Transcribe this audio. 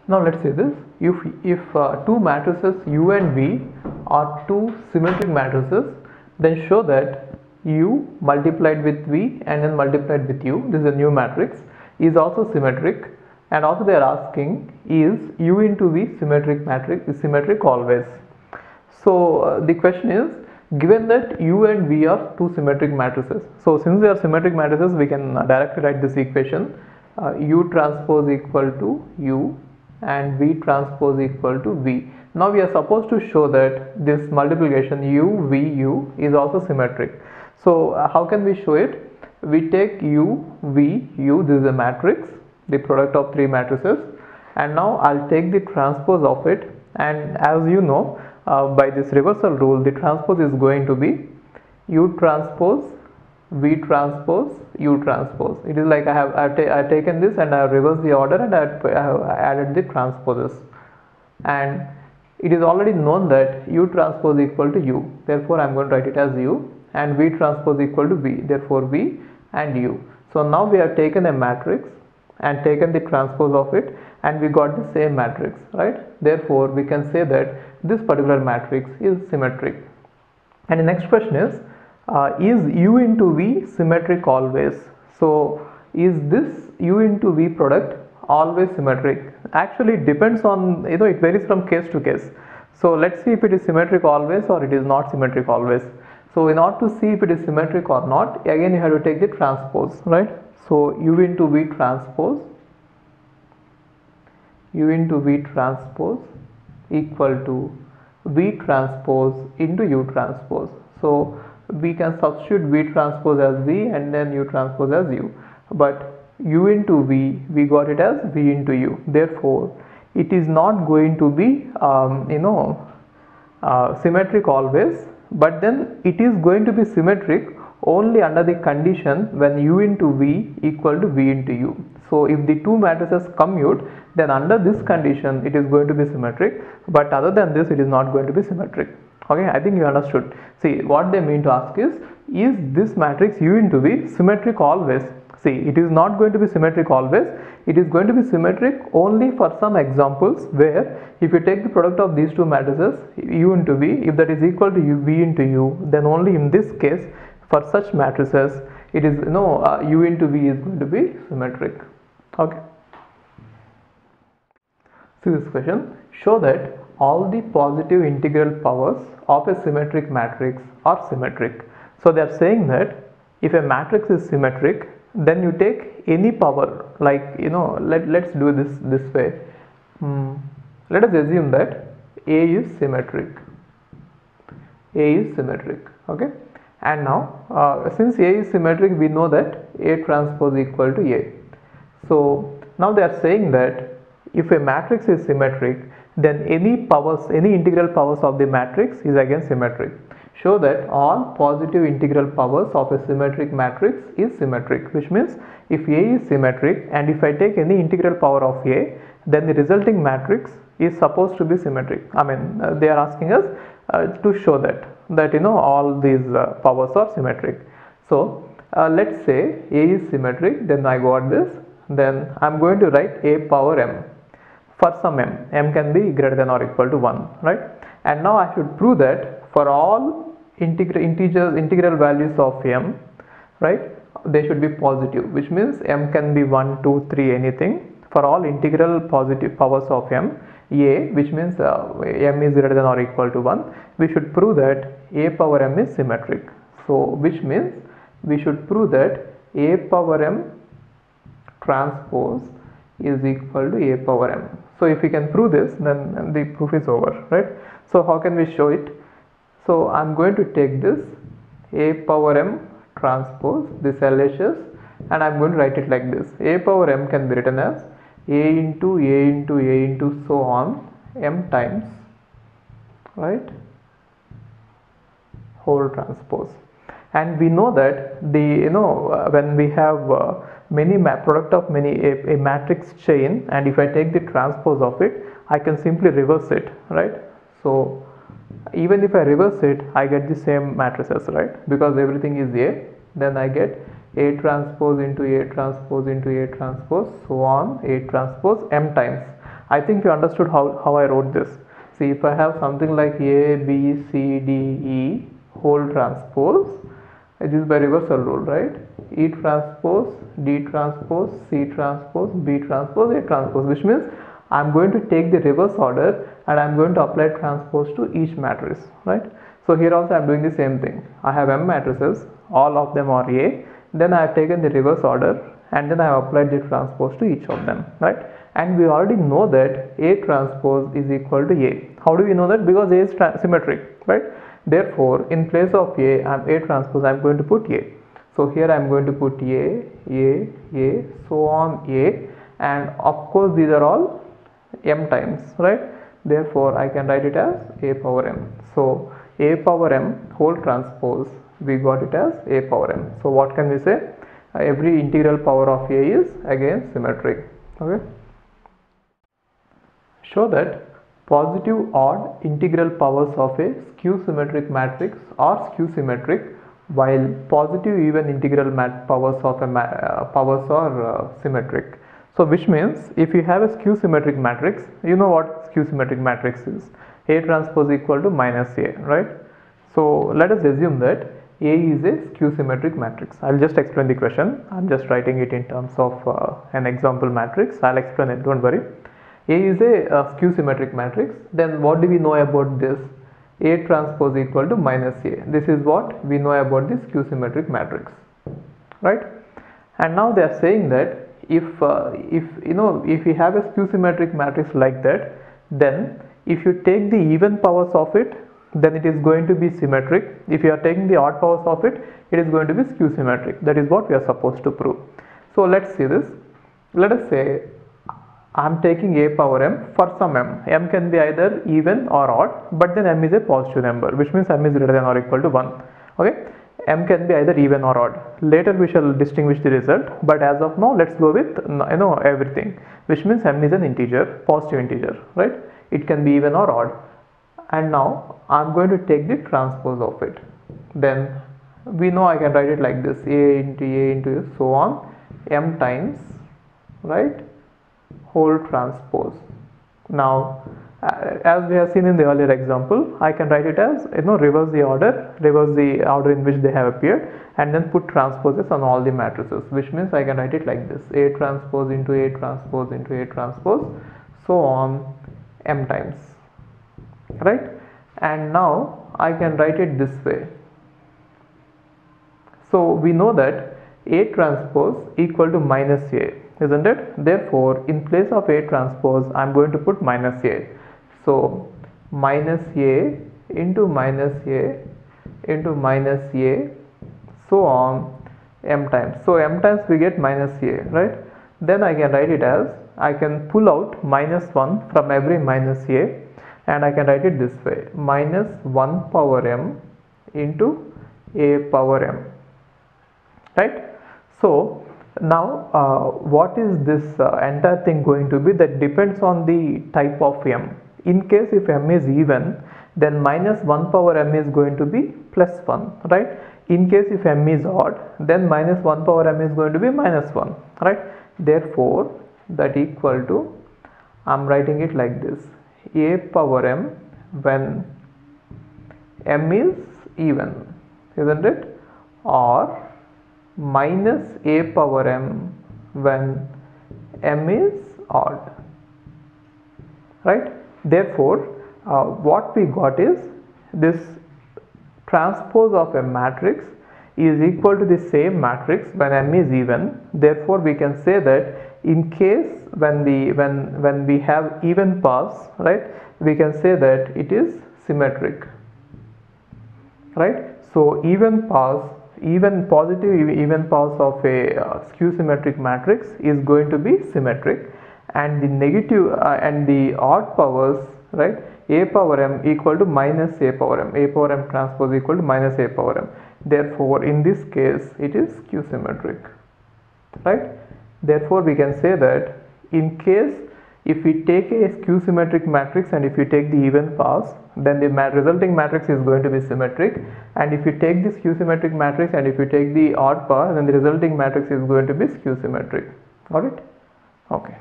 Now let's say this, if two matrices U and V are two symmetric matrices, then show that U multiplied with V and then multiplied with U, this is a new matrix, is also symmetric, and also they are asking, is U into V symmetric matrix, is symmetric always? So the question is, given that U and V are two symmetric matrices, so since they are symmetric matrices, we can directly write this equation, U transpose equal to U and V transpose equal to V. Now we are supposed to show that this multiplication U, V, U is also symmetric. So how can we show it? We take U, V, U, this is a matrix, the product of three matrices, and now I'll take the transpose of it, and as you know, by this reversal rule, the transpose is going to be U transpose V transpose U transpose. It is like I've taken this and I have reversed the order and I have added the transposes, and it is already known that U transpose equal to U, therefore I am going to write it as U, and V transpose equal to V, therefore V and U. So now we have taken a matrix and taken the transpose of it, and we got the same matrix, right? Therefore we can say that this particular matrix is symmetric. And the next question is U into V symmetric always? So is this U into V product always symmetric? Actually it depends on, it varies from case to case. So let's see if it is symmetric always or it is not symmetric always. So in order to see if it is symmetric or not, again you have to take the transpose, right? So U into V transpose, U into V transpose equal to V transpose into U transpose. So we can substitute V transpose as V and then U transpose as U, but U into V, we got it as V into U. Therefore it is not going to be symmetric always, but then it is going to be symmetric only under the condition when U into V equal to V into U. So if the two matrices commute, then under this condition it is going to be symmetric, but other than this it is not going to be symmetric. Okay, I think you understood. See, what they mean to ask is this matrix U into V symmetric always? See, it is not going to be symmetric always. It is going to be symmetric only for some examples where if you take the product of these two matrices U into V, if that is equal to V into U, then only in this case for such matrices it is U into V is going to be symmetric. Okay. See this question. Show that all the positive integral powers of a symmetric matrix are symmetric. So they are saying that if a matrix is symmetric, then you take any power, like let's do this way. Let us assume that A is symmetric. A is symmetric. Okay. And now since A is symmetric, we know that A transpose equal to A. So now they are saying that if a matrix is symmetric, then any integral powers of the matrix is again symmetric. Show that all positive integral powers of a symmetric matrix is symmetric, which means if A is symmetric and if I take any integral power of A, then the resulting matrix is supposed to be symmetric. I mean, they are asking us to show that all these powers are symmetric. So let's say A is symmetric, then I got this, then I am going to write A power m for some m can be greater than or equal to 1, right? And now I should prove that for all integral values of m, right, they should be positive, which means m can be 1, 2, 3, anything. For all integral positive powers of m, A, which means m is greater than or equal to 1, we should prove that A power m is symmetric. So which means we should prove that A power m transpose is equal to A power m. So if we can prove this, then the proof is over, right? So how can we show it? So I'm going to take this A power m transpose, this LHS, and I'm going to write it like this. A power m can be written as A into A into A into so on m times, right, whole transpose. And we know that when we have many product of many a matrix chain, and if I take the transpose of it, I can simply reverse it, right? So even if I reverse it, I get the same matrices, right? Because everything is A, then I get A transpose into A transpose into A transpose, so on A transpose m times. I think you understood how I wrote this. See, if I have something like A, B, C, D, E whole transpose, it is by reversal rule, right? E transpose, D transpose, C transpose, B transpose, A transpose, which means I am going to take the reverse order and I am going to apply transpose to each matrix, right? So here also I am doing the same thing. I have M matrices, all of them are A, then I have taken the reverse order and then I have applied the transpose to each of them, right? And we already know that A transpose is equal to A. How do we know that? Because A is symmetric, right? Therefore, in place of A transpose, I am going to put A. So here I am going to put A, so on A, and of course these are all M times, right? Therefore, I can write it as A power M. So A power M whole transpose, we got it as A power M. So what can we say? Every integral power of A is again symmetric. Okay. Show that positive odd integral powers of a skew-symmetric matrix are skew-symmetric, while positive even integral powers of a powers are symmetric. So which means if you have a skew-symmetric matrix, you know what skew-symmetric matrix is. A transpose equal to minus A, right? So let us assume that A is a skew-symmetric matrix. I'll just explain the question. I'm just writing it in terms of an example matrix. I'll explain it, don't worry. A is a skew-symmetric matrix. Then what do we know about this? A transpose equal to minus A. This is what we know about the skew-symmetric matrix, right? And now they are saying that if we have a skew-symmetric matrix like that, then if you take the even powers of it, then it is going to be symmetric. If you are taking the odd powers of it, it is going to be skew-symmetric. That is what we are supposed to prove. So let's see this. Let us say I am taking A power M for some M. M can be either even or odd, but then M is a positive number, which means M is greater than or equal to 1. Okay. M can be either even or odd. Later we shall distinguish the result, but as of now let's go with everything, which means M is an integer, positive integer, right? It can be even or odd. And now I am going to take the transpose of it. Then we know I can write it like this: A into so on M times, right, whole transpose. Now as we have seen in the earlier example, I can write it as reverse the order in which they have appeared, and then put transposes on all the matrices, which means I can write it like this: A transpose into A transpose into A transpose, so on M times, right? And now I can write it this way. So we know that A transpose equal to minus A, isn't it? Therefore, in place of A transpose, I am going to put minus A. So minus A into minus A into minus A, so on M times. So M times we get minus A, right? Then I can write it as, I can pull out minus 1 from every minus A, and I can write it this way: minus 1 power M into A power M, right? So now what is this entire thing going to be? That depends on the type of M. In case if M is even, then minus 1 power M is going to be plus 1, right? In case if M is odd, then minus 1 power M is going to be minus 1, right? Therefore that equal to, I am writing it like this: A power M when M is even, isn't it? Or minus A power M when M is odd, right? Therefore what we got is this transpose of a matrix is equal to the same matrix when M is even. Therefore we can say that in case when we have even powers, right, we can say that it is symmetric, right? So even powers, even positive even powers of a skew-symmetric matrix is going to be symmetric, and the negative and the odd powers, right, A power M equal to minus A power M, A power M transpose equal to minus A power M. Therefore in this case it is skew-symmetric, right? Therefore we can say that in case if we take a skew-symmetric matrix and if you take the even powers, then the resulting matrix is going to be symmetric, and if you take the skew-symmetric matrix and if you take the odd power, then the resulting matrix is going to be skew-symmetric. Got it? Okay.